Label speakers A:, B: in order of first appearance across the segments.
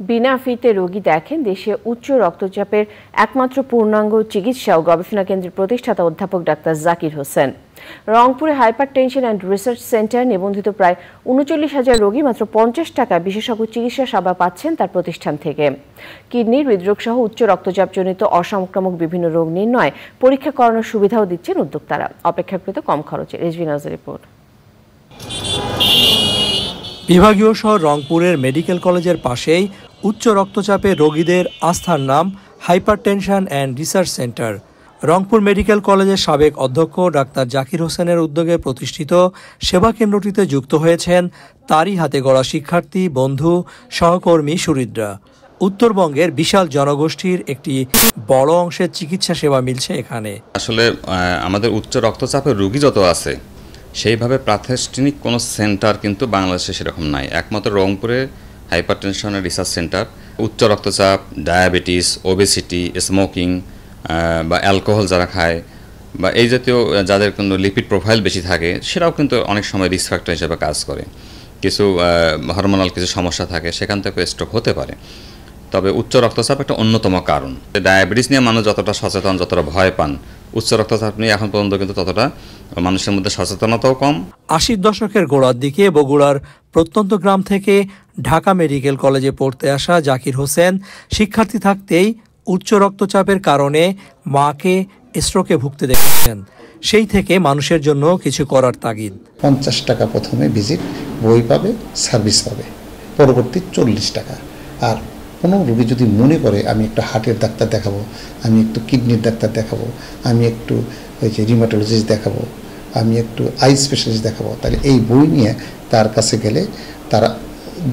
A: বিনা ফিতে রোগী দেখেন দেশে উচ্চ রক্তচাপের একমাত্র পূর্ণাঙ্গ চিকিৎসা ও গবেষণা কেন্দ্রের প্রতিষ্ঠাতা অধ্যাপক ডাক্তার জাকির হোসেন। রংপুরে hyper tension and research centre নিবন্ধিত প্রায় ৩৯,০০০ রোগী মাত্র ৫০ টাকায় বিশেষজ্ঞ চিকিৎসা সেবা পাচ্ছেন তার প্রতিষ্ঠান থেকে। কিডনি, হৃদরোগ সহ উচ্চ রক্তচাপজনিত অসংক্রামক বিভিন্ন রোগ নির্ণয়, পরীক্ষা করানোর সুবিধাও দিচ্ছেন উদ্যোক্তারা, অপেক্ষাকৃত কম খরচে। রেজভি নাজের রিপোর্ট।
B: বিভাগীয় শহর রংপুরের মেডিকেল কলেজের পাশেই উচ্চ রক্তচাপের রোগীদের আস্থার নাম hypertension and research centre. Rangpur medical কলেজের সাবেক অধ্যক্ষ ডাক্তার জাকির হোসেনের উদ্যোগে প্রতিষ্ঠিত সেবা কেন্দ্রটিতে যুক্ত হয়েছেন তারই হাতে গড়া শিক্ষার্থী, বন্ধু, সহকর্মী, সুহৃদরা। উত্তরবঙ্গের বিশাল জনগোষ্ঠীর একটি বড় অংশের চিকিৎসা সেবা মিলছে এখানে।
C: আসলে আমাদের উচ্চ রক্তচাপের রোগী যত আছে সেইভাবে প্রাতিষ্ঠানিক কোনো সেন্টার কিন্তু বাংলাদেশে সেরকম নাই। একমাত্র রংপুরে হাইপারটেনশন অ্যান্ড রিসার্চ সেন্টার। উচ্চ রক্তচাপ, ডায়াবেটিস, ওবেসিটি, স্মোকিং বা অ্যালকোহল যারা খায় বা এই জাতীয় যাদের কিন্তু লিপিড প্রোফাইল বেশি থাকে সেটাও কিন্তু অনেক সময় রিস্ক ফ্যাক্টর হিসেবে কাজ করে। কিছু হরমোনাল কিছু সমস্যা থাকে, সেখান থেকে স্ট্রোক হতে পারে। তবে উচ্চ রক্তচাপ একটা অন্যতম কারণ। ডায়াবেটিস নিয়ে মানুষ যতটা সচেতন, যতটা ভয় পান, উচ্চ রক্তচাপ নিয়ে এখন পর্যন্ত কিন্তু ততটা মানুষের মধ্যে সচেতনতাও কম।
B: ৮০ দশকের গোড়ার দিকে বগুড়ার প্রত্যন্ত গ্রাম থেকে ঢাকা মেডিকেল কলেজে পড়তে আসা জাকির হোসেন শিক্ষার্থী থাকতেই উচ্চ রক্তচাপের কারণে মাকে স্ট্রোকে ভুগতে দেখেছেন। সেই থেকে মানুষের জন্য কিছু করার তাগিদ।
D: ৫০ টাকা প্রথমে ভিজিট, বই পাবে, সার্ভিস পাবে, পরবর্তী ৪০ টাকা। আর কোনো রোগী যদি মনে করে আমি একটু হার্টের ডাক্তার দেখাবো, আমি একটু কিডনির ডাক্তার দেখাবো, আমি একটু ওই যে রিমাটোলজিস্ট দেখাবো, আমি একটু আই স্পেশালিস্ট দেখাবো, তাহলে এই বই নিয়ে তার কাছে গেলে তারা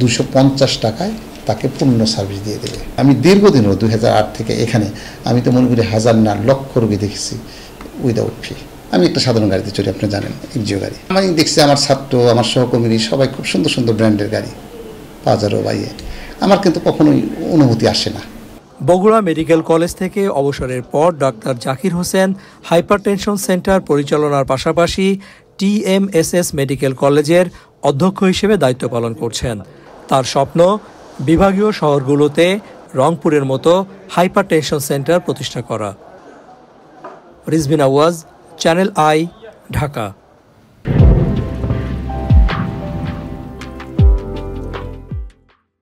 D: ২৫০ টাকায় তাকে পূর্ণ সার্ভিস দিয়ে দেবে। আমি দীর্ঘদিনও ২০০৮ থেকে এখানে আমি তো মনে করি হাজার না লক্ষ রোগী দেখেছি উইদাউট ফি। আমি একটা সাধারণ গাড়িতে চড়ি, আপনি জানেন, এনজিও গাড়ি। আমি দেখছি আমার ছাত্র, আমার সহকর্মী সবাই খুব সুন্দর সুন্দর ব্র্যান্ডের গাড়ি, পাজারো, বাইয়ে। আমার কিন্তু কখনোই অনুভূতি আসে না।
B: বগুড়া মেডিকেল কলেজ থেকে অবসরের পর doctor Zakir Hossain hypertension centre পরিচালনার পাশাপাশি TMSS মেডিকেল কলেজের অধ্যক্ষ হিসেবে দায়িত্ব পালন করছেন। তার স্বপ্ন বিভাগীয় শহরগুলোতে রংপুরের মতো হাইপারটেনশন সেন্টার প্রতিষ্ঠা করা। Rizvi Nawaz, channel I, Dhaka.